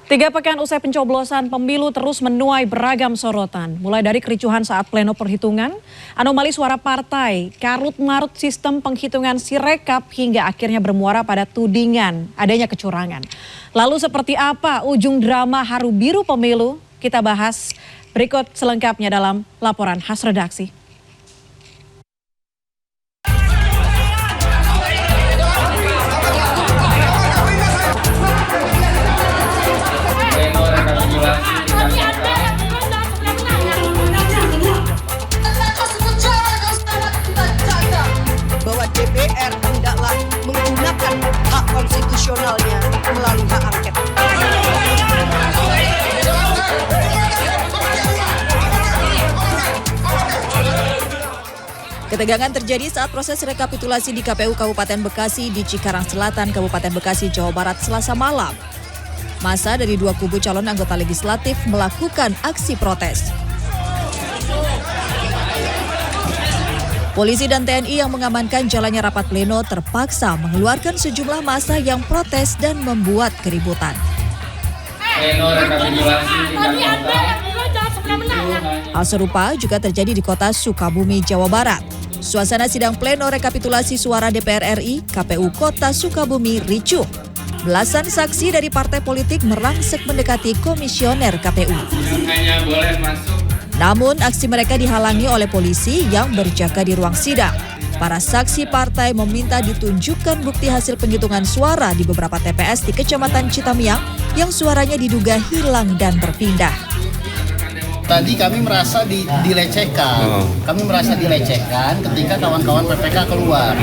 3 pekan usai pencoblosan, pemilu terus menuai beragam sorotan. Mulai dari kericuhan saat pleno perhitungan, anomali suara partai, karut-marut sistem penghitungan Sirekap hingga akhirnya bermuara pada tudingan adanya kecurangan. Lalu seperti apa ujung drama haru biru pemilu? Kita bahas berikut selengkapnya dalam laporan khas redaksi. Bahwa DPR hendaklah menggunakan hak konstitusionalnya melalui hak angket. Ketegangan terjadi saat proses rekapitulasi di KPU Kabupaten Bekasi di Cikarang Selatan, Kabupaten Bekasi, Jawa Barat, Selasa malam. Massa dari dua kubu calon anggota legislatif melakukan aksi protes. Polisi dan TNI yang mengamankan jalannya rapat pleno terpaksa mengeluarkan sejumlah massa yang protes dan membuat keributan. Hal serupa juga terjadi di kota Sukabumi, Jawa Barat. Suasana sidang pleno rekapitulasi suara DPR RI KPU Kota Sukabumi ricuh. Belasan saksi dari partai politik merangsek mendekati komisioner KPU. Namun aksi mereka dihalangi oleh polisi yang berjaga di ruang sidang. Para saksi partai meminta ditunjukkan bukti hasil penghitungan suara di beberapa TPS di Kecamatan Citamiang yang suaranya diduga hilang dan berpindah. Tadi kami merasa dilecehkan. Kami merasa dilecehkan ketika kawan-kawan PPK keluar.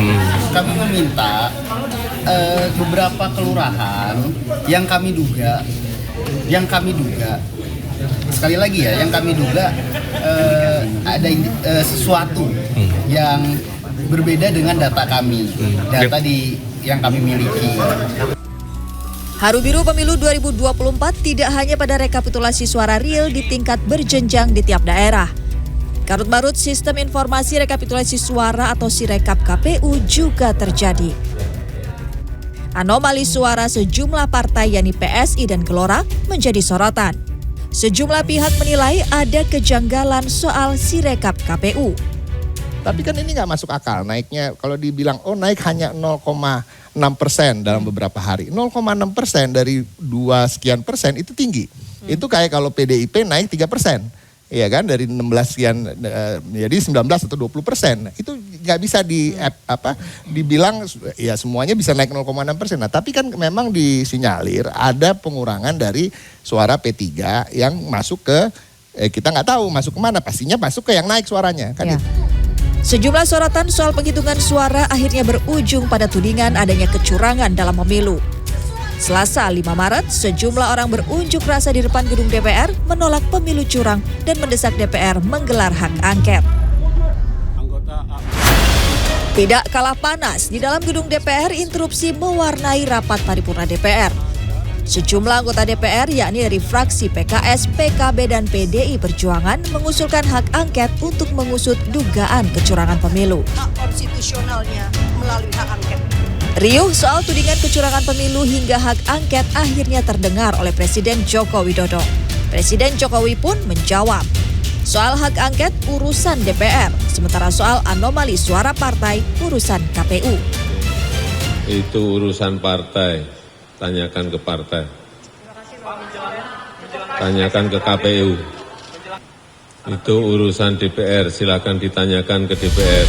Kami meminta beberapa kelurahan yang kami duga sekali lagi ya, yang kami duga ada sesuatu yang berbeda dengan data kami, data yang kami miliki. Haru biru pemilu 2024 tidak hanya pada rekapitulasi suara real di tingkat berjenjang di tiap daerah. Karut-marut sistem informasi rekapitulasi suara atau Sirekap KPU juga terjadi. Anomali suara sejumlah partai yakni PSI dan Gelora menjadi sorotan. Sejumlah pihak menilai ada kejanggalan soal Sirekap KPU. Tapi kan ini nggak masuk akal naiknya, kalau dibilang naik hanya 0,6% dalam beberapa hari. 0,6% dari 2 sekian persen itu tinggi. Itu kayak kalau PDIP naik 3%. Iya kan, dari 16 sekian jadi 19 atau 20%. Itu nggak bisa dibilang ya semuanya bisa naik 0,6%. Nah, tapi kan memang disinyalir ada pengurangan dari suara P3 yang masuk ke kita nggak tahu masuk kemana, pastinya masuk ke yang naik suaranya kan. Ya. Sejumlah sorotan soal penghitungan suara akhirnya berujung pada tudingan adanya kecurangan dalam pemilu. Selasa 5 Maret, sejumlah orang berunjuk rasa di depan gedung DPR menolak pemilu curang dan mendesak DPR menggelar hak angket. Tidak kalah panas, di dalam gedung DPR interupsi mewarnai rapat paripurna DPR. Sejumlah anggota DPR yakni dari fraksi PKS, PKB, dan PDI Perjuangan mengusulkan hak angket untuk mengusut dugaan kecurangan pemilu. Hak konstitusionalnya melalui hak angket. Riuh soal tudingan kecurangan pemilu hingga hak angket akhirnya terdengar oleh Presiden Joko Widodo. Presiden Jokowi pun menjawab, soal hak angket urusan DPR, sementara soal anomali suara partai urusan KPU. Itu urusan partai, tanyakan ke partai. Tanyakan ke KPU. Itu urusan DPR, silakan ditanyakan ke DPR.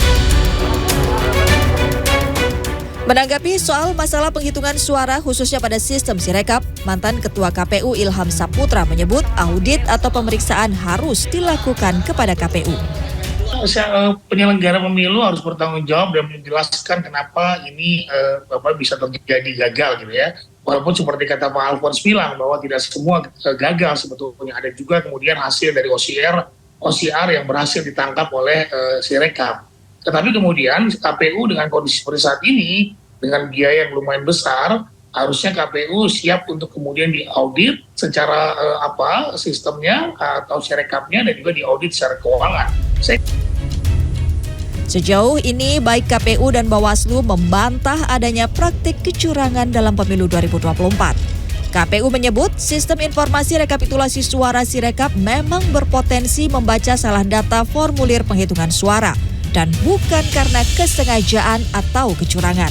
Menanggapi soal masalah penghitungan suara khususnya pada sistem Sirekap, mantan Ketua KPU Ilham Saputra menyebut audit atau pemeriksaan harus dilakukan kepada KPU. Penyelenggara pemilu harus bertanggung jawab dan menjelaskan kenapa ini bisa terjadi gagal gitu ya. Walaupun seperti kata Pak Alfons bilang bahwa tidak semua gagal sebetulnya, ada juga kemudian hasil dari OCR yang berhasil ditangkap oleh Sirekap. Tetapi kemudian KPU dengan kondisi seperti saat ini, dengan biaya yang lumayan besar, harusnya KPU siap untuk kemudian diaudit secara sistemnya atau Sirekapnya dan juga diaudit secara keuangan. Sejauh ini baik KPU dan Bawaslu membantah adanya praktik kecurangan dalam pemilu 2024. KPU menyebut sistem informasi rekapitulasi suara Sirekap memang berpotensi membaca salah data formulir penghitungan suara dan bukan karena kesengajaan atau kecurangan.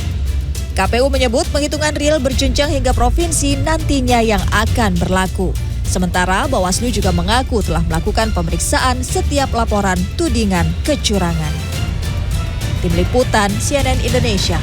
KPU menyebut penghitungan real berjenjang hingga provinsi nantinya yang akan berlaku. Sementara Bawaslu juga mengaku telah melakukan pemeriksaan setiap laporan tudingan kecurangan. Tim Liputan CNN Indonesia.